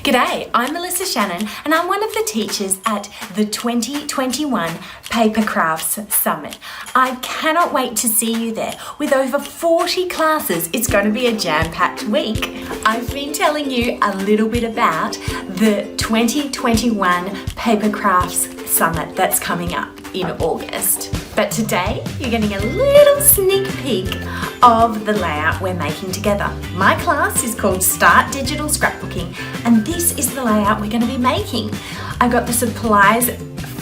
G'day, I'm Melissa Shannon and I'm one of the teachers at the 2021 Paper Crafts Summit. I cannot wait to see you there. With over 40 classes, it's going to be a jam-packed week. I've been telling you a little bit about the 2021 Paper Crafts Summit that's coming up in August. But today, you're getting a little sneak peek of the layout we're making together. My class is called Start Digital Scrapbooking, and this is the layout we're going to be making. I got the supplies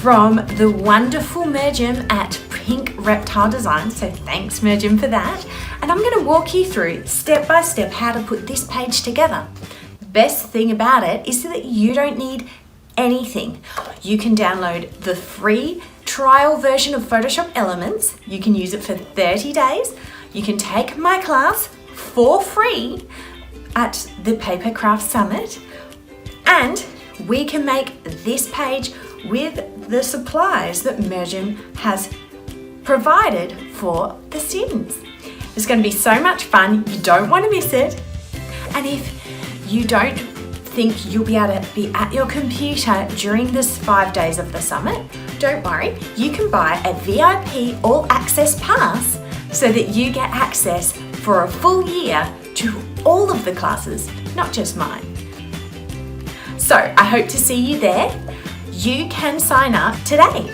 from the wonderful Mergem at Pink Reptile Design, so thanks Mergem for that. And I'm going to walk you through step by step how to put this page together. The best thing about it is that you don't need anything. You can download the free trial version of Photoshop Elements. You can use it for 30 days. You can take my class for free at the Paper Craft Summit, and we can make this page with the supplies that Mergem has provided for the students. It's going to be so much fun. You don't want to miss it. And if you don't think you'll be able to be at your computer during this 5 days of the summit, don't worry, you can buy a VIP all access pass so that you get access for a full year to all of the classes, not just mine. So I hope to see you there. You can sign up today.